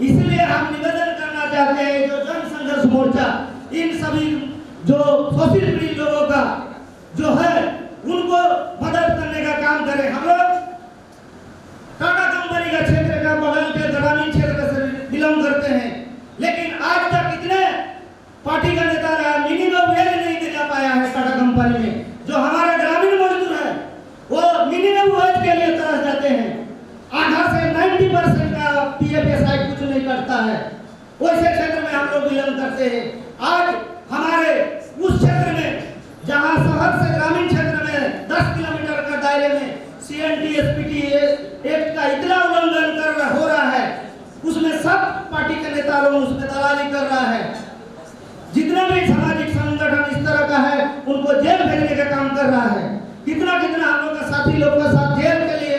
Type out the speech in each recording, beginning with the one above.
इसलिए हम निवेदन करना चाहते हैं जो जन संघर्ष मोर्चा इन सभी जो शोषित पीड़ित लोगों का जो है उनको मदद करने का काम करें। हम लोग टाटा कंपनी का क्षेत्र का बगल के ग्रामीण क्षेत्र से बिलोंग करते हैं, लेकिन आज तक कितने पार्टी का नेता रहा मिनिमम वेज नहीं दिला पाया है टाटा कंपनी में। जो हमारे ग्रामीण मजदूर है वो मिनिमम वेज के लिए तरस जाते हैं। आधा से 90% का पीएफएसआई कुछ नहीं करता है। वैसे क्षेत्र में हम लोग बिलोंग करते हैं। आज हमारे उस क्षेत्र में जहां शहर से ग्रामीण क्षेत्र में 10 किलोमीटर का दायरे में CNT-SPT एक्ट का इतना उल्लंघन हो रहा है, उसमें सब पार्टी के नेता लोग उसमें दलाली कर रहा है। जितना भी सामाजिक संगठन इस तरह का है उनको जेल भेजने का काम कर रहा है। कितना कितना हम लोग का साथी लोग के साथ जेल के लिए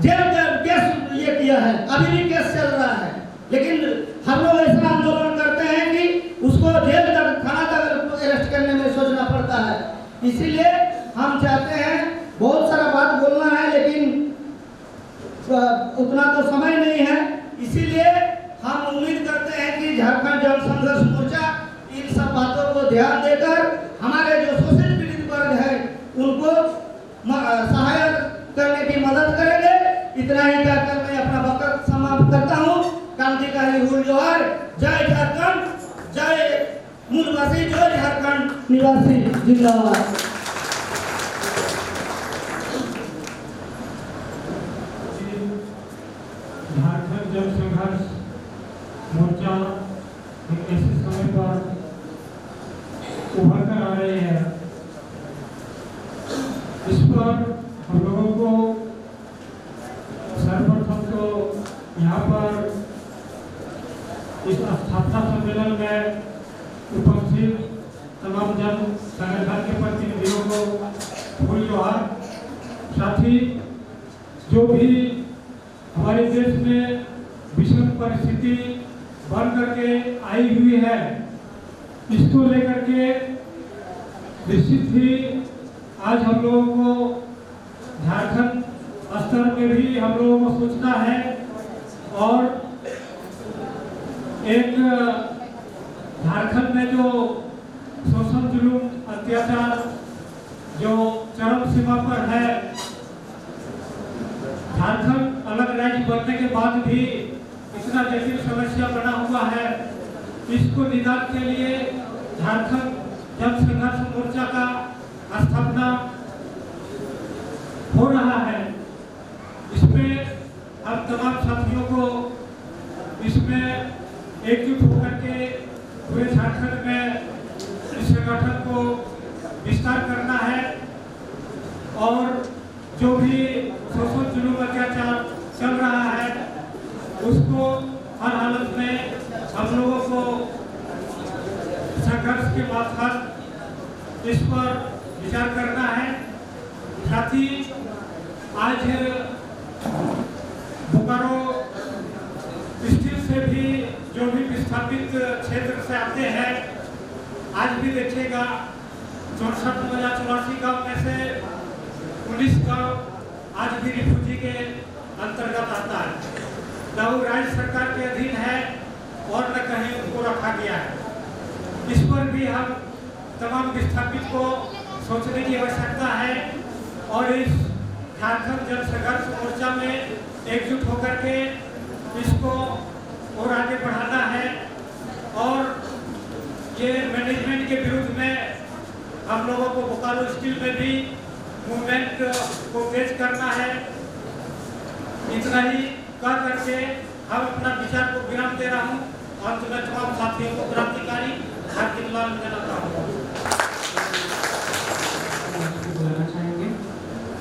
जेल का केस ये किया है, अभी भी केस चल रहा है। लेकिन हम लोग ऐसा आंदोलन करते हैं कि उसको जेल तक थाना तक अरेस्ट करने में सोचना पड़ता है। इसीलिए हम चाहते हैं, बहुत सारा बात बोलना है लेकिन उतना तो समय नहीं है, इसीलिए हम उम्मीद करते हैं कि झारखंड जन संघर्ष मोर्चा इन सब बातों को ध्यान देकर हमारे जो शोषित पीड़ित वर्ग है उनको सहायता करने की मदद करेंगे। इतना ही कहकर मैं अपना वक्त समाप्त करता हूँ। क्रांतिकारी हुल जोहार। जय झारखंड, जय मूलवासी, जय झारखंड निवासी, जिंदाबाद। झारखंड जन संघर्ष मोर्चा एक ऐसे समय पर उभर कर आ रहे हैं, इस पर हम लोगों को सर्वप्रथम तो यहाँ पर इस स्थापना सम्मेलन में उपस्थित तमाम जन संगठन के प्रतिनिधियों को फूल जोहार। साथ ही जो भी हमारे देश में विषम परिस्थिति बन करके आई हुई है, इसको लेकर के निश्चित ही आज हम लोगों को झारखंड स्तर में भी हम लोगों को सोचना है और एक झारखंड में जो शोषण जुलूम अत्याचार जो चरम सीमा पर है, झारखंड अलग राज्य बनने के बाद भी इतना जटिल समस्या बना हुआ है, इसको निदान के लिए झारखंड जन संघर्ष मोर्चा का स्थापना हो रहा है। इसमें हम तमाम साथियों को इसमें एकजुट होकर के पूरे झारखंड में इस संगठन को विस्तार करना है और जो भी शोषण जुलूम अत्याचार चल रहा है उसको हर हालत में हम लोगों को संघर्ष के मार्फत इस पर विचार करना है। साथ ही आज बोकारो स्थित से भी जो भी विस्थापित क्षेत्र से आते हैं, आज भी देखिएगा 64 गाँव में से 19 गाँव आज भी रिफ्यूजी के अंतर्गत आता है। न वो राज्य सरकार के अधीन है और न कहीं उनको रखा गया है। इस पर भी हम तमाम विस्थापित को सोचने की आवश्यकता है और इस झारखंड जन संघर्ष मोर्चा में एकजुट होकर के इसको और आगे बढ़ाना है और ये मैनेजमेंट के विरुद्ध में हम लोगों को बोकारो स्टील में भी मूवमेंट को तेज करना है। इतना ही कह करके हम अपना विचार को विराम दे रहा हूँ और मैं तमाम साथियों को क्रांतिकारी हार्दिक लाल देना चाहूँगा।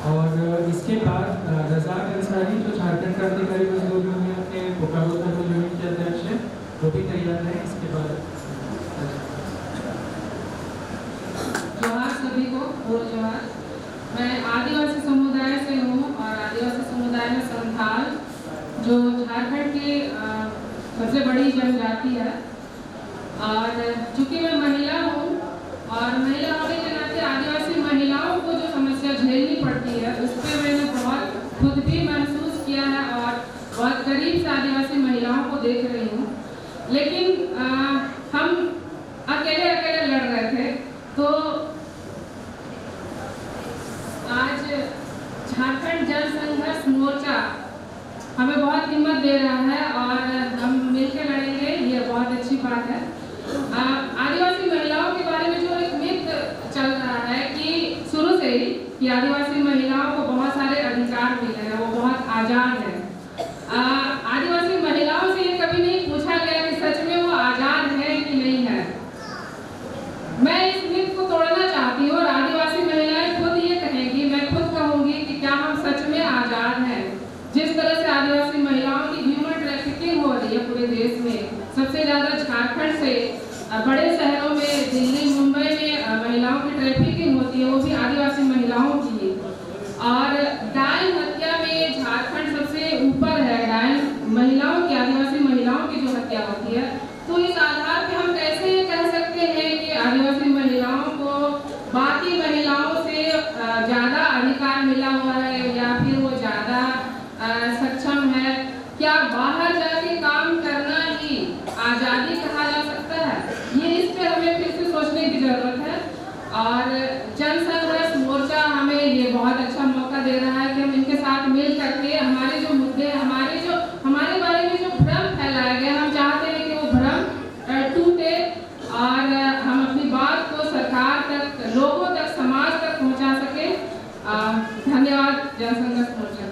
और इसके बाद रज़ाक अंसारी जो झारखंड क्रांतिकारी मजदूर यूनियन के बोकारो यूनिट के अध्यक्ष हैं, वो भी तैयार है। इसके बाद जोहार सभी को, बोल जोहार। मैं आदिवासी समुदाय से हूँ और आदिवासी समुदाय में संथाल जो झारखंड की सबसे बड़ी जनजाति है और चूंकि मैं महिला हूँ और महिला होने के नाते आदिवासी महिलाओं को जो समस्या झेलनी पड़ती है उस पर मैंने बहुत खुद भी महसूस किया है और बहुत करीब से आदिवासी महिलाओं देख रही हूँ, लेकिन हम अकेले अकेले लड़ रहे थे। तो आज झारखंड जन संघर्ष मोर्चा हमें बहुत हिम्मत दे रहा है और हम मिलकर लड़ेंगे, ये बहुत अच्छी बात है। आदिवासी महिलाओं के बारे में जो एक मिथ चल रहा है कि शुरू से ही कि आदिवासी महिलाओं को बहुत सारे अधिकार मिले हैं, वो बहुत आजाद है। आदिवासी महिलाओं से ये कभी नहीं पूछा गया कि सच में वो आजाद है कि नहीं है। मैं इस मिथ को तोड़ना चाहती हूँ और आदिवासी महिलाएं खुद ये कहेंगी, मैं खुद कहूँगी कि क्या हम सच में आजाद हैं। जिस तरह से आदिवासी महिलाओं की ह्यूमन ट्रैफिकिंग हो रही है पूरे देश में, सबसे ज़्यादा झारखंड से बड़े शहरों में, दिल्ली, मुंबई में महिलाओं की ट्रैफिकिंग होती है, वो भी आदिवासी महिलाओं की। और डायन हत्या में झारखंड सबसे ऊपर है, डायन महिलाओं की, आदिवासी महिलाओं की जो हत्या होती है। तो इस आधार पे हम कैसे कह सकते हैं कि आदिवासी महिलाओं को बाकी महिलाओं से ज़्यादा अधिकार मिला हुआ है या फिर वो ज़्यादा सक्षम है? क्या बाहर जाके काम करना ही आज़ादी कहा जा सकता है? ये इस पे हमें फिर से सोचने की जरूरत है। और जन संघर्ष मोर्चा हमें ये बहुत अच्छा मौका दे रहा है कि हम इनके साथ मिल करके हमारे जो मुद्दे, हमारे बारे में जो भ्रम फैलाया गया, हम चाहते हैं कि वो भ्रम टूटे और हम अपनी बात को सरकार तक, लोगों तक, समाज तक पहुंचा सके। धन्यवाद जन संघर्ष मोर्चा।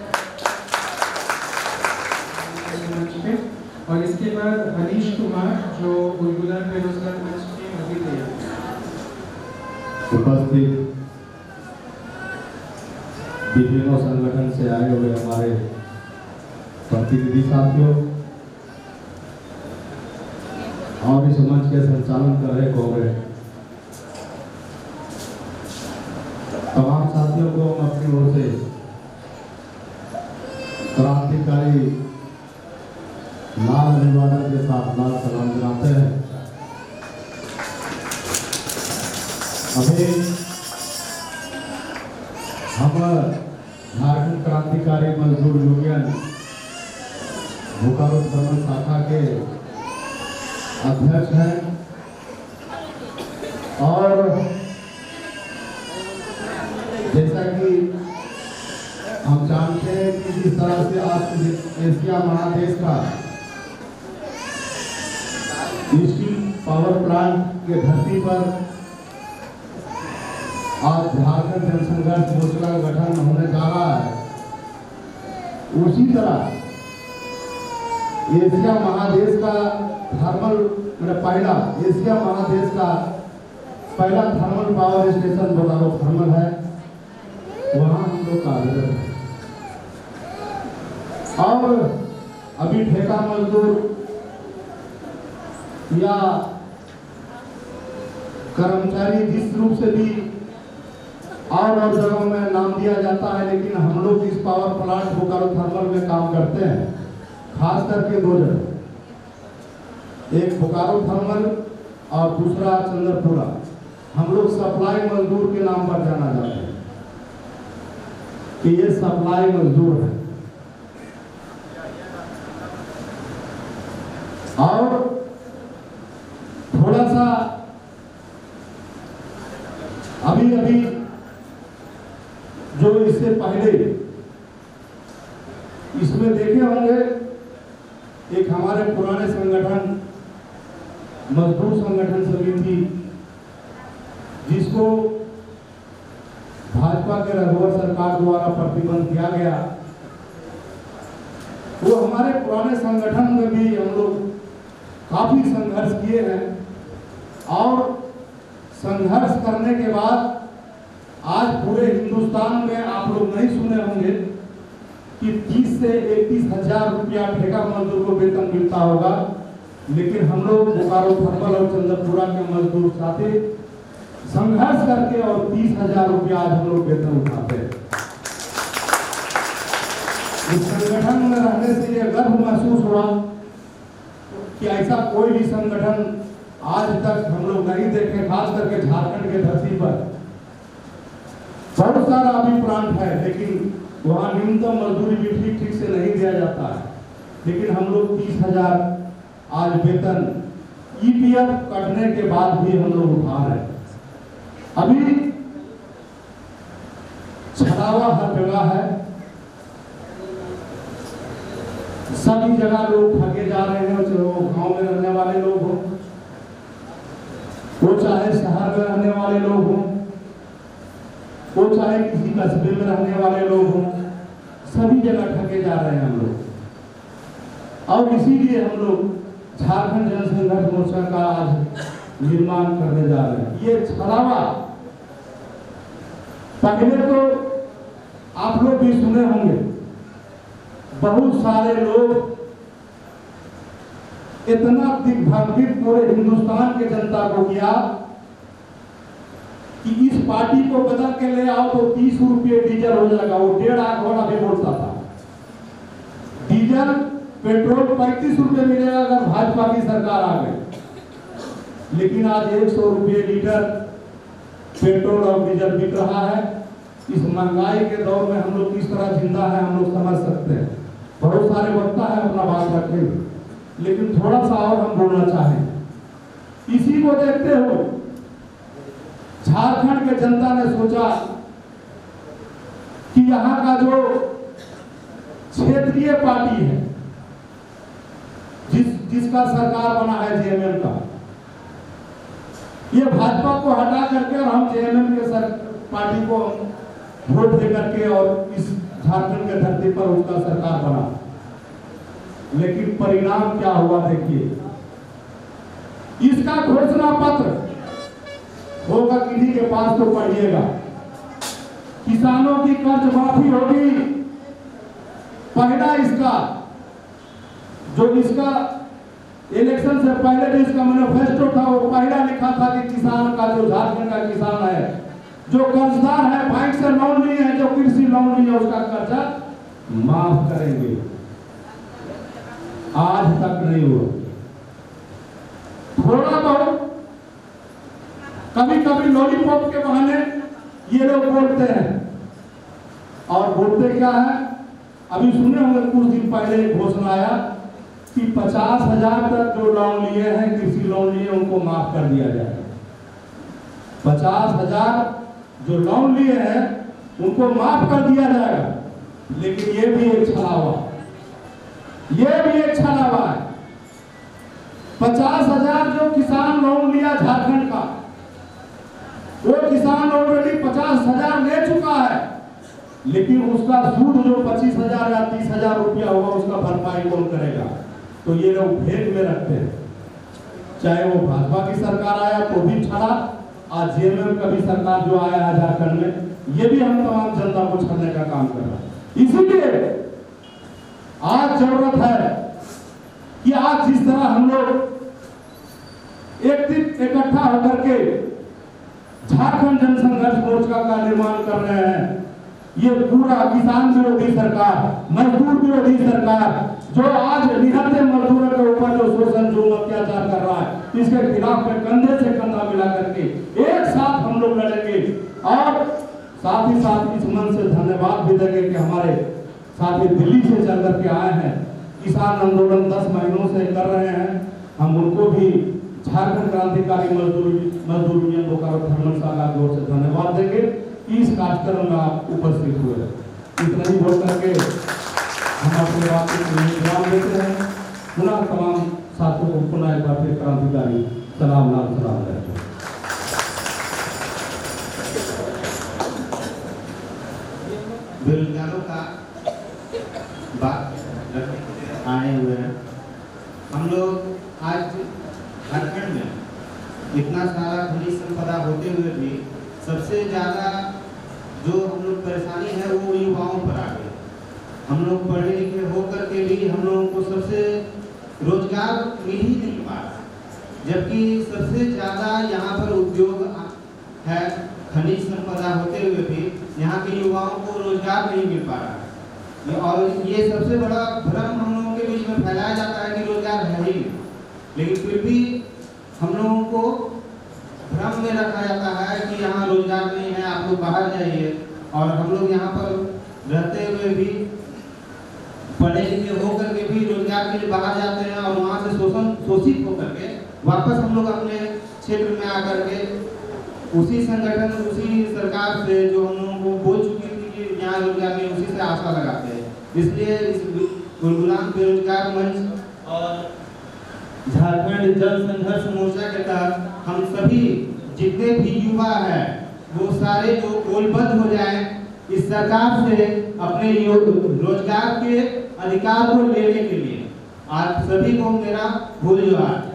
और इसके बाद हरीश कुमार जो बुलबुला बेरोजगार मंच के अध्यक्ष हैं। उपस्थित विभिन्न संगठन से आए हुए हमारे प्रतिनिधि साथियों और इस मंच के संचालन कर रहे कांग्रेस तमाम साथियों को हम अपनी ओर से क्रांतिकारी लाल अभिवादन के साथ लाल सलाम जनाते हैं। अभी हम झारखंड क्रांतिकारी मजदूर यूनियन बोकारो थर्मल शाखा के अध्यक्ष हैं और जैसा कि हम जानते हैं कि जिस तरह से आज एशिया महादेश का स्टील पावर प्लांट के धरती पर आज झारखंड जन संघर्ष मोर्चा का गठन होने जा रहा है, उसी तरह एशिया महादेश का थर्मल पहला एशिया महादेश का पहला thermal power station Bokaro thermal है, वहां हम लोग कार्यरत हैं। और अभी ठेका मजदूर या कर्मचारी जिस रूप से भी और जगहों में नाम दिया जाता है, लेकिन हम लोग इस पावर प्लांट बोकारो थर्मल में काम करते हैं। खास करके दो जगह, एक बोकारो थर्मल और दूसरा चंद्रपुरा, हम लोग सप्लाई मजदूर के नाम पर जाना जाता है कि ये सप्लाई मजदूर है। और थोड़ा सा अभी जो इससे पहले इसमें देखे होंगे, एक हमारे पुराने संगठन मजदूर संगठन समिति, जिसको भाजपा के रघुवर सरकार द्वारा प्रतिबंध किया गया, वो हमारे पुराने संगठन में भी हम लोग काफी संघर्ष किए हैं। और संघर्ष करने के बाद आज पूरे हिंदुस्तान में आप लोग नहीं सुने होंगे कि 30 से 31 हजार रुपया ठेका मजदूर को वेतन मिलता होगा, लेकिन हम लोग बोकारो थर्मल और चंद्रपुरा के मजदूर साथी संघर्ष करके और 30,000 रुपया आज हम लोग वेतन उठाते हैं। इस संगठन में रहने से ये गर्व महसूस हुआ कि ऐसा कोई भी संगठन आज तक हम लोग नहीं देखे, खास करके झारखंड के धरती पर बहुत सारा अभी प्लांट है, लेकिन वहाँ न्यूनतम मजदूरी भी ठीक से नहीं दिया जाता है, लेकिन हम लोग 30,000 आज वेतन ईपीएफ कटने के बाद भी हम लोग उठा रहे हैं। अभी छलावा हर जगह है, सभी जगह लोग ठगे जा रहे हैं, चाहे वो गांव में रहने वाले लोग हों, वो चाहे शहर में रहने वाले लोग हों, वो चाहे किसी कस्बे में रहने वाले लोग हों, सभी जगह ठगे जा रहे हैं हम लोग। और इसीलिए हम लोग झारखंड जन संघर्ष मोर्चा का आज निर्माण करने जा रहे हैं। ये छलावा पहले तो आप लोग भी सुने होंगे, बहुत सारे लोग इतना दिग्भ्रमित पूरे हिंदुस्तान के जनता को किया कि इस पार्टी को बदल के ले आओ तो 30 रुपये डीजल हो जाएगा। वो 1.5 आख वाला भी बोलता था। डीजल पेट्रोल 35 रुपये मिलेगा अगर भाजपा की सरकार आ गई, लेकिन आज 100 रुपये लीटर पेट्रोल और डीजल बिक रहा है। इस महंगाई के दौर में हम लोग किस तरह जिंदा है हम लोग समझ सकते हैं। बहुत सारे वक्ता है अपना बात रखें, लेकिन थोड़ा सा और हम बोलना चाहें। इसी को देखते हुए झारखंड के जनता ने सोचा कि यहाँ का जो क्षेत्रीय पार्टी है, जिसका सरकार बना है जेएमएम का, ये भाजपा को हटा करके और हम जेएमएम के पार्टी को वोट दे करके और इस झारखंड के धरती पर उसका सरकार बना। लेकिन परिणाम क्या हुआ देखिए, इसका घोषणा पत्र होगा, किन्हीं के पास तो पढ़िएगा। किसानों की कर्ज माफी होगी। पहला इसका जो इसका इलेक्शन से पहले जो इसका मैनिफेस्टो था, वो पहला लिखा था कि किसान का, जो झारखंड का किसान है, जो कर्जदार है, बैंक से लोन लिए है, जो कृषि लोन लिए, उसका कर्जा माफ करेंगे। आज तक नहीं हुआ। थोड़ा बहुत कभी कभी लॉलीपॉप के बहाने ये लोग बोलते हैं, और बोलते क्या है, अभी सुने होंगे कुछ दिन पहले घोषणा आया कि 50,000 तक जो लोन लिए हैं, कृषि लोन लिए, उनको माफ कर दिया जाए। 50,000 जो लोन लिए हैं उनको माफ कर दिया जाएगा। लेकिन ये भी एक छलावा, ये भी एक छलावा है। 50,000 जो किसान लोन लिया झारखंड का, वो किसान ऑलरेडी 50,000 ले चुका है, लेकिन उसका सूद जो 25,000 या 30,000 रुपया होगा, उसका भरपाई कौन करेगा? तो ये लोग भेद में रखते हैं। चाहे वो भाजपा की सरकार आया तो भी छड़ा, आज जेएमएम का भी सरकार जो आया है झारखंड में, ये भी हम तमाम जनता को छड़ने का काम कर रहा है। इसीलिए आज जरूरत है कि आज जिस तरह हम लोग एक दिन इकट्ठा होकर के झारखंड जन संघर्ष मोर्चा का निर्माण कर रहे हैं, ये पूरा किसान विरोधी सरकार, मजदूर विरोधी सरकार, जो आज निहत्थे मजदूरों के ऊपर जो शोषण, जो अत्याचार कर रहा है, इसके खिलाफ में कंधे से कंधा मिला करके एक साथ हम लोग लड़ेंगे। और साथ ही साथ इस मन से धन्यवाद भी देंगे कि हमारे साथी दिल्ली से चल करके आए हैं, किसान आंदोलन 10 महीनों से कर रहे हैं। हम उनको भी झारखंड क्रांतिकारी मजदूर यूनियन बोकारो धर्मशाला की ओर से धन्यवाद देंगे कि इस कार्यक्रम में आप उपस्थित हुए। इतना ही बोल करके हम अपने बात को विराम देते हैं। पुनः तमाम साथियों को पुनः एक बार फिर क्रांतिकारी सलाम करते हैं। बेरोजगारों का बात आए हुए हैं। हम लोग आज झारखंड में इतना सारा खनिज संपदा होते हुए भी सबसे ज़्यादा जो हम लोग परेशानी है वो युवाओं पर आ गई। हम लोग पढ़े लिखे होकर के भी हम लोगों को सबसे रोजगार मिल ही नहीं पा रहा, जबकि सबसे ज़्यादा यहाँ पर उद्योग है, खनिज संपदा होते हुए भी यहाँ के युवाओं को रोजगार नहीं मिल पा रहा है। और ये सबसे बड़ा भ्रम हम लोगों के बीच में फैलाया जाता है कि रोजगार है ही नहीं, लेकिन फिर भी हम लोगों को भ्रम में रखा जाता है कि यहाँ रोजगार नहीं है, आप लोग बाहर जाइए। और हम लोग यहाँ पर रहते हुए भी, पढ़े लिखे होकर के भी रोजगार के लिए बाहर जाते हैं और वहाँ से शोषित होकर के वापस हम लोग अपने क्षेत्र में आकर के उसी संगठन उसी सरकार से जो हम लोगों को बोल चुकी थी कि यहाँ रोजगार में उसी से आशा लगाते हैं। इसलिए इस गुलगुलाम बेरोजगार मंच और झारखंड जन संघर्ष मोर्चा के तहत हम सभी जितने भी युवा हैं वो सारे लोग गोलबद्ध हो जाएं इस सरकार से अपने रोजगार के अधिकार को लेने के लिए। आप सभी को मेरा भूल जोहार।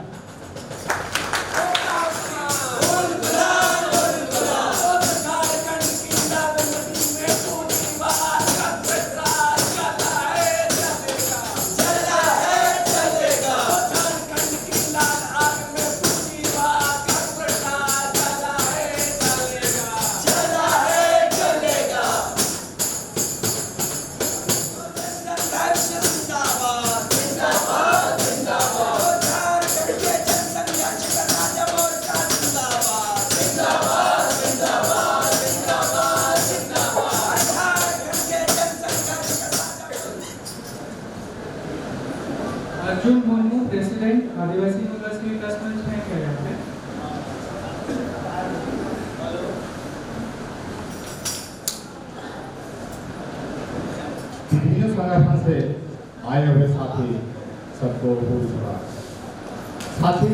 अर्जुन मुर्मू, प्रेसिडेंट आदिवासी यूनिवर्सिटी विकास मंच में क्या कहते हैं? विभिन्न संगठन से आए हुए साथी सबको बहुत जोहार। साथी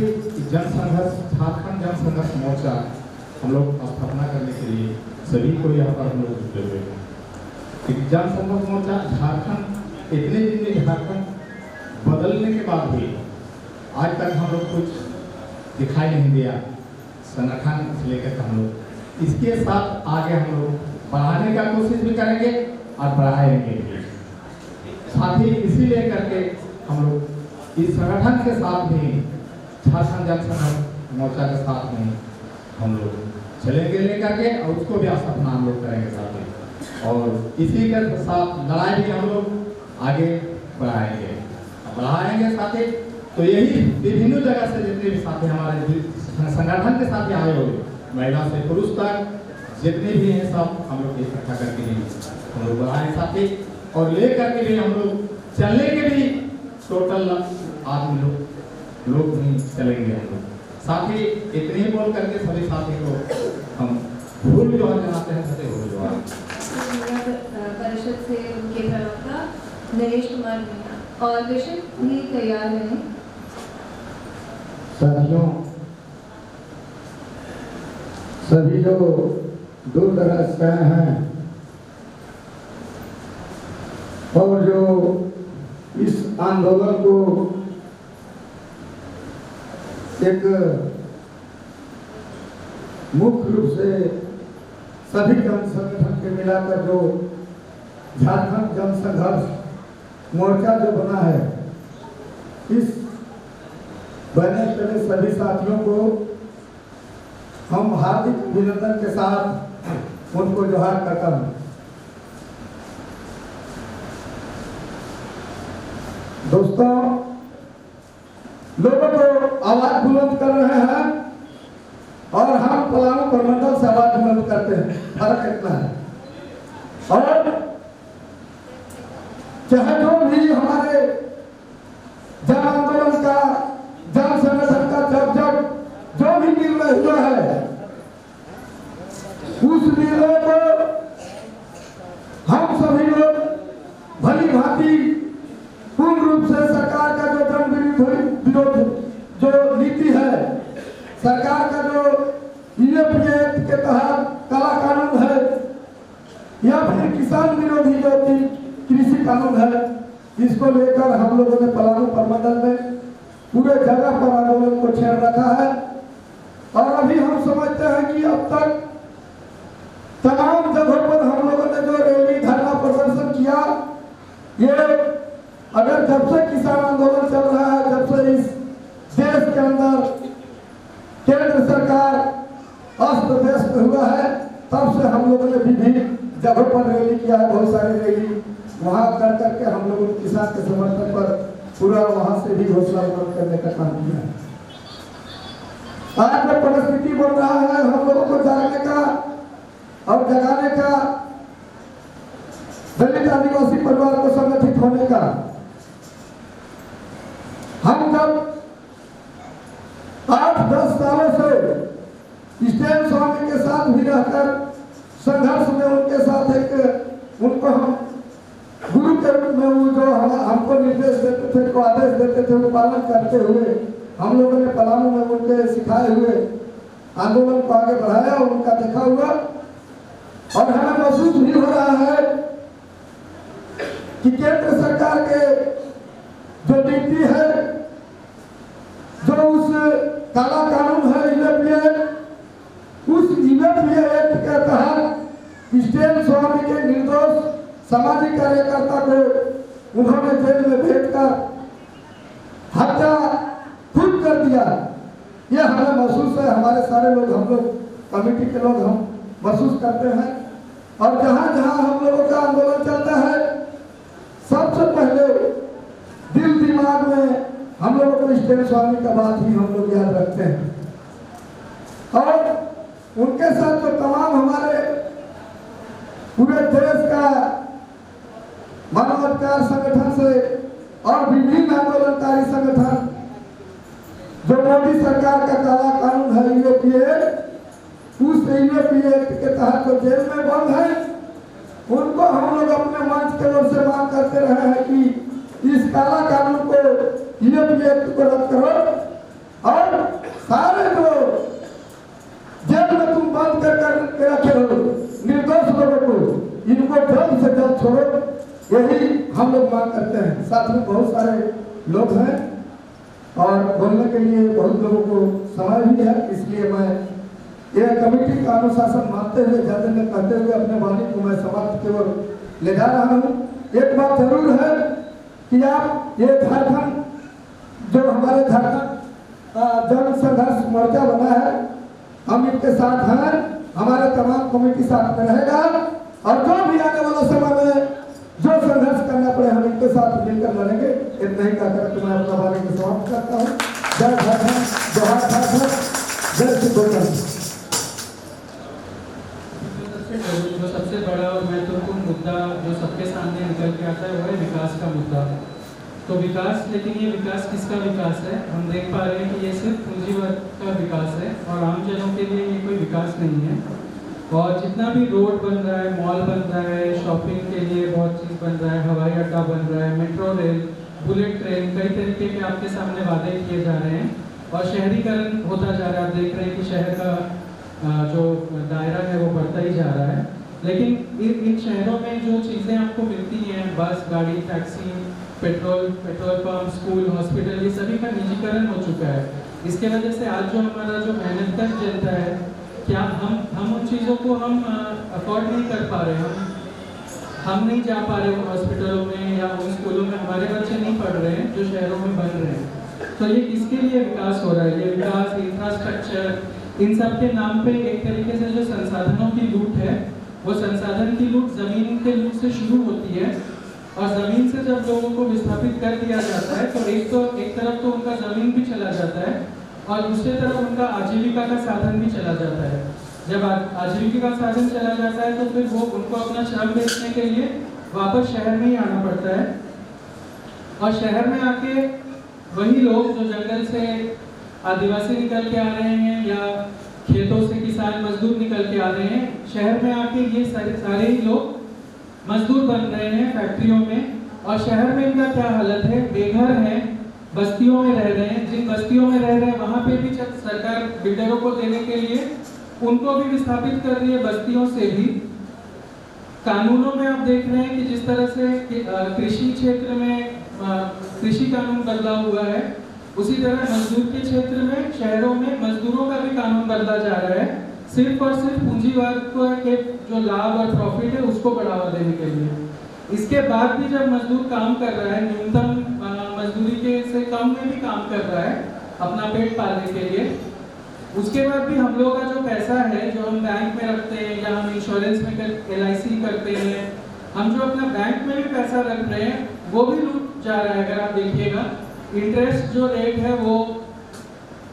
जन संघर्ष झारखंड जन संघर्ष मोर्चा हम लोग स्थापना करने के लिए सभी को यहाँ पर हम लोग जुटे हुए हैं। जन संघर्ष मोर्चा झारखंड इतने दिन में झारखंड बदलने के बाद भी आज तक हम लोग कुछ दिखाई नहीं दिया संगठन से लेकर हम लोग इसके साथ आगे हम लोग बढ़ाने का कोशिश भी करेंगे और बढ़ाएंगे भी। साथ ही इसीलिए करके हम लोग इस संगठन के साथ भी झारखंड जन संघर्ष मोर्चा के साथ में हम लोग चलेंगे लेकर के और उसको भी स्थापना हम लोग करेंगे साथ ही। और इसी के साथ लड़ाई भी हम लोग आगे बढ़ाएंगे साथी। तो यही विभिन्न जगह से जितने भी साथी हमारे संगठन के साथ आए हुए महिला से पुरुष तक जितने भी हैं सब हम लोग इकट्ठा करके भी हम लोग बढ़ाएं साथी। और लेकर के भी हम लोग चलने के भी टोटल आदमी लोग भी चलेंगे हम लोग साथी। इतने ही बोल करके सभी साथी को हम भूल जोहार जनाते हैं। सत्य भूल जोहार परिषद से उनके प्रवक्ता नरेश कुमार मीणा और विषय भी तैयार हैं। साथियों, सभी जो दूर दराज से हैं और जो इस आंदोलन को एक मुख्य रूप से सभी जन संगठन के मिलाकर जो झारखंड जन संघर्ष मोर्चा जो बना है, इस बनने चले सभी साथियों को हम हार्दिक अभिनंदन के साथ उनको जोहार करता हूँ। दोस्तों, लोगों को आवाज बुलंद कर रहे हैं और हम पलामू प्रमंडल से आवाज बुलंद करते हैं, फर्क इतना है। और चाहे जो भी हमारे जन आंदोलन का जन संगठन का जब जो भी निर्णय हुआ है, उस निर्णय को हम सभी लोग भली भांति पूर्ण रूप से सरकार का जो जन विरोध जो नीति है, सरकार का जो यूएपीए एक्ट के तहत काला कानून है या फिर किसान विरोधी जो कृषि कानून है, इसको लेकर हम लोगों ने पलामू प्रमंडल में पूरे जगह पर आंदोलन को छेड़ रखा है। और अभी हम समझते हैं कि अब तक तमाम जगहों पर हम लोगों ने जो रैली धरना प्रदर्शन किया, ये अगर जब से किसान आंदोलन चल रहा है, जब से इस देश के अंदर केंद्र सरकार अस्त व्यस्त हुआ है, तब से हम लोगों ने विभिन्न जगहों पर रैली किया है, बहुत सारी रैली वहां कर करके हम लोगों ने किसान के समर्थन पर पूरा वहां से भी घोषणा करने का काम किया है। आज जो परिस्थिति बन रहा है हम लोगों को जागने का और जगाने का, दलित आदिवासी परिवार को संगठित होने का, हम जब सालों से स्टैन स्वामी के साथ भी रहकर संघर्ष में उनके साथ एक उनको हम गुरु के रूप में वो जो हमको निर्देश देते थे, को आदेश देते थे, वो पालन करते हुए हम लोगों ने पलामू में उनके सिखाए हुए आंदोलन को आगे बढ़ाया, उनका देखा हुआ। और हमें महसूस भी हो रहा है कि केंद्र सरकार के जो नीति है, जो उस काला कानून है यूएपीए, उस यूएपीए एक्ट के तहत स्टैन स्वामी के निर्दोष सामाजिक कार्यकर्ता को उन्होंने जेल में भेजकर हत्या खुद कर दिया। यह हमें महसूस है, हमारे सारे लोग, हम लोग कमेटी के लोग हम महसूस करते हैं। और जहाँ जहाँ हम लोगों का आंदोलन चलता है, सबसे पहले दिल दिमाग में हम लोगों को स्टैन स्वामी का बात ही हम लोग याद रखते हैं। और उनके साथ जो तमाम हमारे पूरे देश का मानवाधिकार संगठन से और विभिन्न आंदोलनकारी संगठन, जो मोदी सरकार का काला कानून है यूएपीए, उस यूएपीए एक्ट के तहत जो जेल में बंद है, उनको हम लोग अपने मंच के ओर से मांग करते रहे हैं कि इस काला कानून को, यूएपीए एक्ट को रद्द करो और सारे जो जेल में तुम बंद कर रखे हो निर्दोष लोगों को, इनको जल्द से जल्द छोड़ो। यही हम लोग मांग करते हैं। साथ में बहुत सारे लोग हैं और बोलने के लिए बहुत लोगों को समय भी है, इसलिए मैं यह कमेटी का अनुशासन मानते हुए, ज्यादा में कहते हुए अपने वाणी को मैं समाप्त की ओर ले जा रहा हूँ। एक बात जरूर है कि आप ये झारखंड, जो हमारे झारखंड जन संघर्ष मोर्चा बना है, हम इनके साथ हैं, हमारे तमाम कमेटी साथ में रहेगा और जो भी आने वाला समय में जो संघर्ष करना पड़े हम इनके साथ मिलकर लड़ेंगे। इतना ही कहकर मैं अपना वाणी को समाप्त करता हूँ। जय झारखंड, जोहार झारखंड, जय श्री गोविंद। जो सबसे बड़ा और महत्वपूर्ण मुद्दा जो सबके सामने निकल के आता है वो है विकास का मुद्दा। तो विकास, लेकिन ये विकास किसका विकास है? हम देख पा रहे हैं कि ये सिर्फ पूंजीवर्ग का विकास है और आम जनों के लिए ये कोई विकास नहीं है। और जितना भी रोड बन रहा है, मॉल बन रहा है, शॉपिंग के लिए बहुत चीज़ बन रहा है, हवाई अड्डा बन रहा है, मेट्रो रेल, बुलेट ट्रेन, कई तरीके के आपके सामने वादे किए जा रहे हैं और शहरीकरण होता जा रहा है। आप देख रहे हैं कि शहर का जो दायरा है वो बढ़ता ही जा रहा है। लेकिन इन शहरों में जो चीज़ें आपको मिलती हैं, बस, गाड़ी, taxi, petrol pump, school, hospital, ये सभी का निजीकरण हो चुका है। इसके वजह से आज जो हमारा जो मेहनत कर चलता है, क्या हम उन चीज़ों को हम अफोर्ड नहीं कर पा रहे, हम नहीं जा पा रहे हॉस्पिटलों में या उन स्कूलों में, हमारे बच्चे नहीं पढ़ रहे हैं जो शहरों में बन रहे हैं। तो ये किसके लिए विकास हो रहा है? ये विकास, इंफ्रास्ट्रक्चर, इन सब के नाम पे एक तरीके से जो संसाधनों की लूट है, वो संसाधन की लूट जमीन के लूट से शुरू होती है। और जमीन से जब लोगों को विस्थापित कर दिया जाता है तो एक तरफ तो उनका जमीन भी चला जाता है और दूसरी तरफ उनका आजीविका का साधन भी चला जाता है। जब आजीविका का साधन चला जाता है तो फिर वो उनको अपना श्रम बेचने के लिए वापस शहर में ही आना पड़ता है। और शहर में आके वही लोग जो जंगल से आदिवासी निकल के आ रहे हैं या खेतों से किसान मजदूर निकल के आ रहे हैं, शहर में आके ये सारे ही लोग मजदूर बन रहे हैं फैक्ट्रियों में। और शहर में इनका क्या हालत है? बेघर हैं, बस्तियों में रह रहे हैं। जिन बस्तियों में रह रहे हैं वहाँ पे भी जब सरकार बिल्डरों को देने के लिए उनको भी विस्थापित कर रही है, बस्तियों से भी। कानूनों में आप देख रहे हैं कि जिस तरह से कृषि क्षेत्र में कृषि कानून बदला हुआ है, उसी तरह मजदूर के क्षेत्र में शहरों में मजदूरों का भी कानून बदला जा रहा है, सिर्फ और सिर्फ पूंजीवाद के जो लाभ और प्रॉफिट है उसको बढ़ावा देने के लिए। इसके बाद भी जब मजदूर काम कर रहा है, न्यूनतम मजदूरी के से कम में भी काम कर रहा है अपना पेट पालने के लिए, उसके बाद भी हम लोगों का जो पैसा है जो हम बैंक में रखते हैं या हम इंश्योरेंस में LIC करते हैं, हम जो अपना बैंक में भी पैसा रख रहे हैं वो भी लूट जा रहा है। अगर आप देखिएगा इंटरेस्ट जो रेट है वो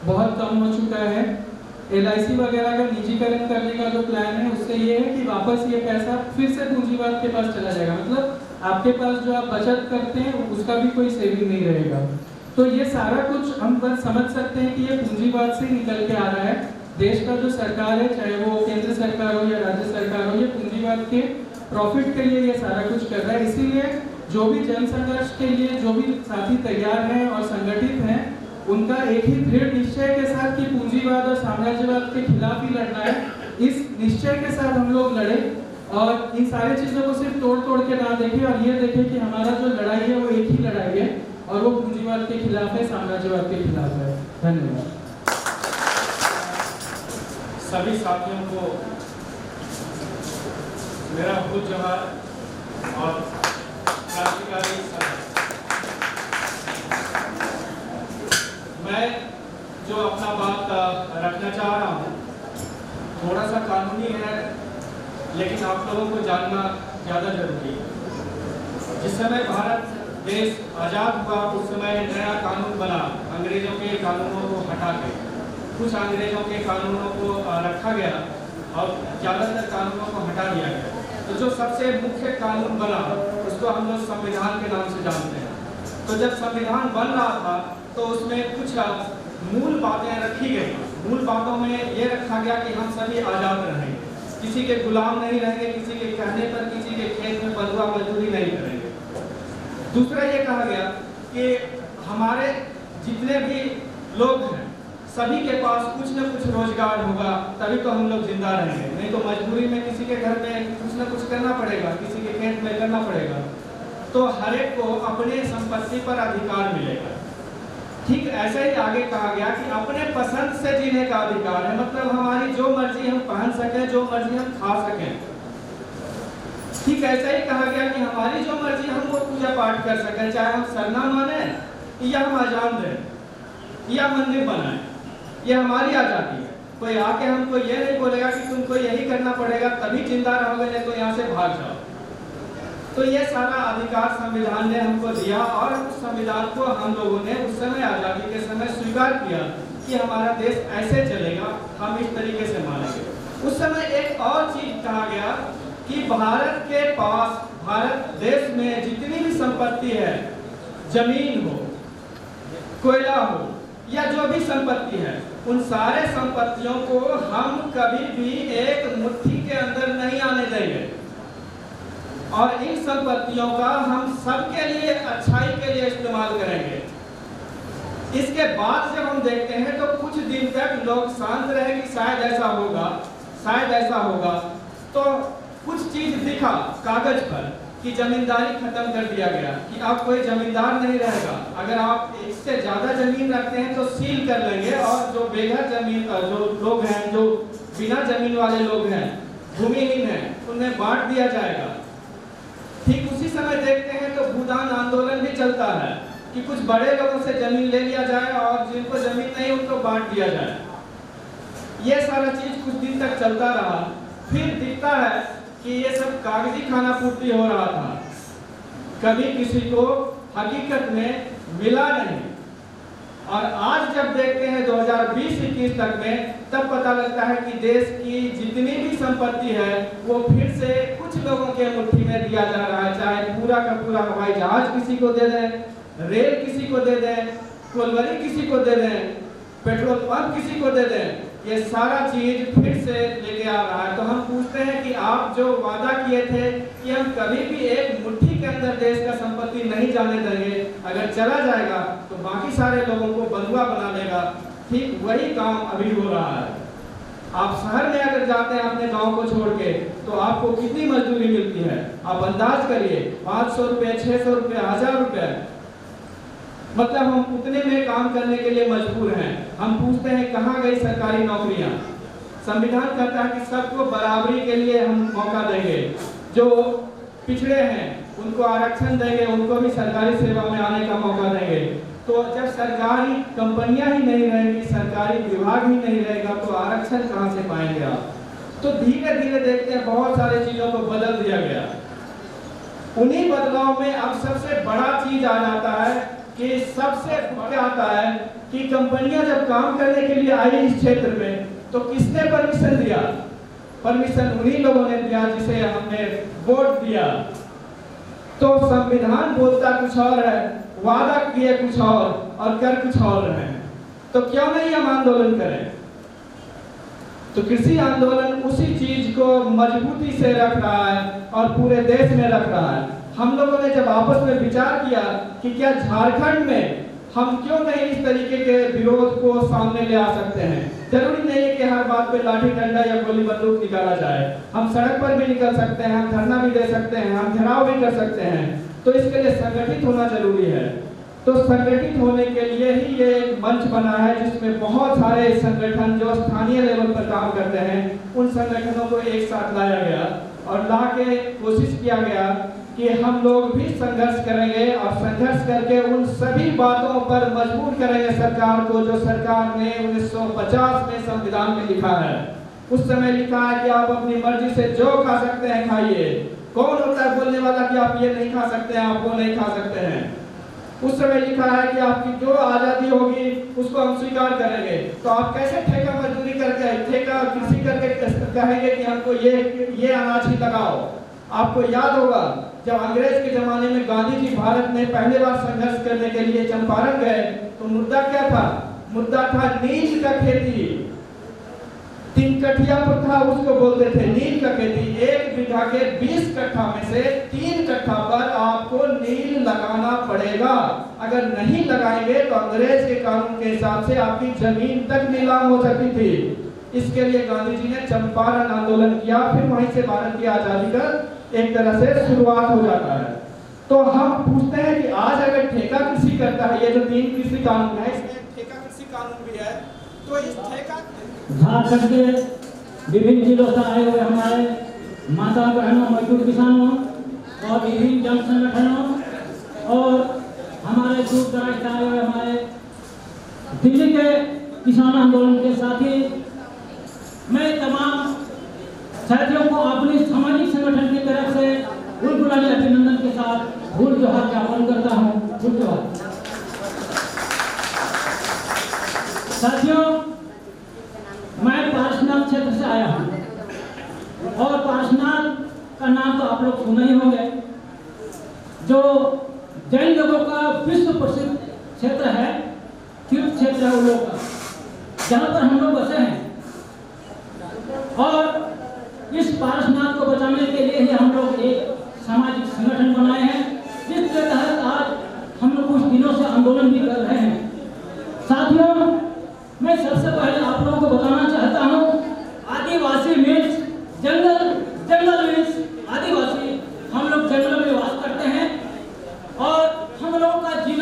बहुत कम हो चुका है। LIC वगैरह का निजीकरण करने का जो प्लान है उससे ये है कि वापस ये पैसा फिर से पूंजीवाद के पास चला जाएगा। मतलब आपके पास जो आप बचत करते हैं उसका भी कोई सेविंग नहीं रहेगा। तो ये सारा कुछ हम बस समझ सकते हैं कि ये पूंजीवाद से निकल के आ रहा है। देश का जो सरकार है, चाहे वो केंद्र सरकार हो या राज्य सरकार हो, ये पूंजीवाद के प्रॉफिट के लिए ये सारा कुछ कर रहा है। इसीलिए जो भी जन संघर्ष के लिए जो भी साथी तैयार हैं और संगठित हैं, उनका एक ही दृढ़ निश्चय के साथ कि पूंजीवाद और साम्राज्यवाद के खिलाफ ही लड़ना है, इस निश्चय के साथ हम लोग लड़े और इन सारी चीज़ों को सिर्फ तोड़ के ना देखें और ये देखें कि हमारा जो लड़ाई है वो एक ही लड़ाई है और वो पूंजीवाद के खिलाफ है, साम्राज्यवाद के खिलाफ है। धन्यवाद। सभी साथियों को मेरा बहुत जोहार और क्रांतिकारी सलाम। मैं जो अपना बात रखना चाह रहा हूँ थोड़ा सा कानूनी है, लेकिन आप लोगों को जानना ज़्यादा जरूरी है। जिस समय भारत देश आज़ाद हुआ उस समय नया कानून बना, अंग्रेजों के कानूनों को हटा के कुछ अंग्रेजों के कानूनों को रखा गया और ज़्यादातर कानूनों को हटा दिया गया। तो जो सबसे मुख्य कानून बना उसको हम लोग संविधान के नाम से जानते हैं। तो जब संविधान बन रहा था तो उसमें कुछ मूल बातें रखी गई। मूल बातों में ये रखा गया कि हम सभी आज़ाद रहेंगे, किसी के गुलाम नहीं रहेंगे, किसी के कहने पर किसी के खेत में बंधुआ मजदूरी नहीं करेंगे। दूसरा ये कहा गया कि हमारे जितने भी लोग हैं सभी के पास कुछ न कुछ रोजगार होगा, तभी तो हम लोग जिंदा रहेंगे, नहीं तो मजबूरी में किसी के घर में कुछ न कुछ करना पड़ेगा, किसी के खेत में करना पड़ेगा। तो हर एक को अपने संपत्ति पर अधिकार मिलेगा। ठीक ऐसे ही आगे कहा गया कि अपने पसंद से जीने का अधिकार है, मतलब हमारी जो मर्जी हम पहन सकें, जो मर्जी हम खा सकें। ठीक ऐसा ही कहा गया कि हमारी जो मर्जी हम वो पूजा पाठ कर सकें, चाहे हम सरना माने या हम अजान दें या मंदिर बनाएं, ये हमारी आज़ादी है। कोई आके हमको ये नहीं बोलेगा कि तुमको यही करना पड़ेगा तभी जिंदा रहोगे, नहीं तो यहाँ से भाग जाओ। तो ये सारा अधिकार संविधान ने हमको दिया और उस संविधान को हम लोगों ने उस समय आज़ादी के समय स्वीकार किया कि हमारा देश ऐसे चलेगा, हम इस तरीके से मानेंगे। उस समय एक और चीज कहा गया कि भारत के पास, भारत देश में जितनी भी संपत्ति है, जमीन हो, कोयला हो या जो भी संपत्ति है, उन सारे संपत्तियों को हम कभी भी एक मुट्ठी के अंदर नहीं आने देंगे और इन संपत्तियों का हम सबके लिए अच्छाई के लिए इस्तेमाल करेंगे। इसके बाद जब हम देखते हैं तो कुछ दिन तक लोग शांत रहे कि शायद ऐसा होगा, शायद ऐसा होगा। तो कुछ चीज दिखा कागज पर कि जमींदारी खत्म कर दिया गया कि अब कोई जमींदार नहीं रहेगा, अगर आप इससे ज्यादा जमीन रखते हैं तो सील कर लेंगे और जो बेघर जमीन जो लोग हैं, जो बिना जमीन वाले लोग हैं, भूमिहीन हैं, उन्हें बांट दिया जाएगा। ठीक उसी समय देखते हैं तो भूदान आंदोलन भी चलता है कि कुछ बड़े लोगों से जमीन ले लिया जाए और जिनको जमीन नहीं उनको बांट दिया जाए। ये सारा चीज कुछ दिन तक चलता रहा, फिर दिखता है कि ये सब कागजी खाना पूर्ति हो रहा था, कभी किसी को हकीकत में मिला नहीं। और आज जब देखते हैं 2020-21 तक में, तब पता लगता है कि देश की जितनी भी संपत्ति है वो फिर से कुछ लोगों के मुट्ठी में दिया जा रहा है। चाहे पूरा का पूरा हवाई जहाज किसी को दे दें, रेल किसी को दे दें, कोलवरी किसी को दे दें, पेट्रोल पंप किसी को दे दें, ये सारा चीज फिर से लेके आ रहा है। तो हम पूछते हैं कि आप जो वादा किए थे कि हम कभी भी एक मुट्ठी के अंदर देश का संपत्ति नहीं जाने देंगे, अगर चला जाएगा तो बाकी सारे लोगों को बंधुआ बना देगा, ठीक वही काम अभी हो रहा है। आप शहर में अगर जाते हैं अपने गांव को छोड़ के तो आपको कितनी मजदूरी मिलती है, आप अंदाज करिए, 500 रुपये, 600 रुपये, 1000 रुपये, मतलब हम उतने में काम करने के लिए मजबूर हैं। हम पूछते हैं कहाँ गई सरकारी नौकरियां? संविधान कहता है कि सबको बराबरी के लिए हम मौका देंगे, जो पिछड़े हैं उनको आरक्षण देंगे, उनको भी सरकारी सेवा में आने का मौका देंगे। तो जब सरकारी कंपनियां ही नहीं रहेंगी, सरकारी विभाग ही नहीं रहेगा तो आरक्षण कहाँ से पाएंगे आप? तो धीरे धीरे देखते हैं बहुत सारी चीजों को बदल दिया गया। उन्हीं बदलाव में अब सबसे बड़ा चीज आ जाता है कि सबसे क्या आता है कि कंपनियां जब काम करने के लिए आई इस क्षेत्र में तो किसने परमिशन दिया? परमिशन उन्हीं लोगों ने दिया जिसे हमने वोट दिया। तो संविधान बोलता कुछ और है, वादा किए कुछ और कर कुछ और रहे हैं, तो क्यों नहीं हम आंदोलन करें? तो कृषि आंदोलन उसी चीज को मजबूती से रख रहा है और पूरे देश में रख रहा है। हम लोगों ने जब आपस में विचार किया कि क्या झारखंड में हम क्यों नहीं इस तरीके के विरोध को सामने ले आ सकते हैं। जरूरी नहीं है कि हर बात पे लाठी डंडा या गोली बंदूक निकाला जाए, हम सड़क पर भी निकल सकते हैं, हम धरना भी दे सकते हैं, हम घेराव भी कर सकते हैं। तो इसके लिए संगठित होना जरूरी है। तो संगठित होने के लिए ही ये मंच बना है जिसमें बहुत सारे संगठन जो स्थानीय लेवल पर काम करते हैं उन संगठनों को एक साथ लाया गया और ला के कोशिश किया गया कि हम लोग भी संघर्ष करेंगे और संघर्ष करके उन सभी बातों पर मजबूर करेंगे सरकार को जो सरकार ने 1950 में संविधान में लिखा है। उस समय लिखा है कि आप अपनी मर्जी से जो खा सकते हैं खाइए। कौन होता है बोलने वाला कि आप ये नहीं खा सकते हैं, आप वो नहीं खा सकते हैं। उस समय लिखा है कि आपकी जो आजादी होगी उसको हम स्वीकार करेंगे। तो आप कैसे ठेका मजदूरी करके ठेका कृषि करके कहेंगे कि हमको ये अनाज ही लगाओ। आपको याद होगा जब अंग्रेज के जमाने में गांधी जी भारत में पहले बार संघर्ष करने के लिए चंपारण गए तो मुद्दा क्या था? मुद्दा था नील का खेती। 3 कठिया प्रथा उसको बोलते थे, नील का खेती। 1 बीघा के 20 कट्ठा में से 3 कट्ठा पर आपको नील लगाना पड़ेगा। अगर नहीं लगाएंगे तो अंग्रेज के कानून के हिसाब से आपकी जमीन तक नीलाम हो सकती थी। इसके लिए गांधी जी ने चंपारण आंदोलन किया, फिर वहीं से भारत की आजादी का एक तरह से शुरुआत हो जाता है। तो हम पूछते हैं कि आज अगर ठेका कृषि करता है, ये जो 3 कृषि कानून है इसमें ठेका कृषि कानून भी है, तो इस ठेका झारखंड के विभिन्न जिलों से आए हुए हमारे माता बहनों, मजदूर किसानों और विभिन्न जन संगठनों और हमारे दूर दराज से आए हुए हमारे दिल्ली के किसान आंदोलन के साथी, मैं तमाम साथियों को अपनी सामाजिक संगठन की तरफ से गुलाबी अभिनंदन के साथ फूल जोहार ज्ञापन करता हूँ। फूल जोहार। साथियों, मैं पारसनाथ क्षेत्र से आया हूँ और पारसनाथ का नाम तो आप लोग सुने ही होंगे, जो जैन लोगों का विश्व प्रसिद्ध क्षेत्र है, तीर्थ क्षेत्र है उन लोगों का, जहाँ पर हम लोग बसे हैं। और इस पारसनाथ को बचाने के लिए ही हम लोग एक सामाजिक संगठन बनाए हैं, जिसके तहत आज हम लोग कुछ दिनों से आंदोलन भी कर रहे हैं।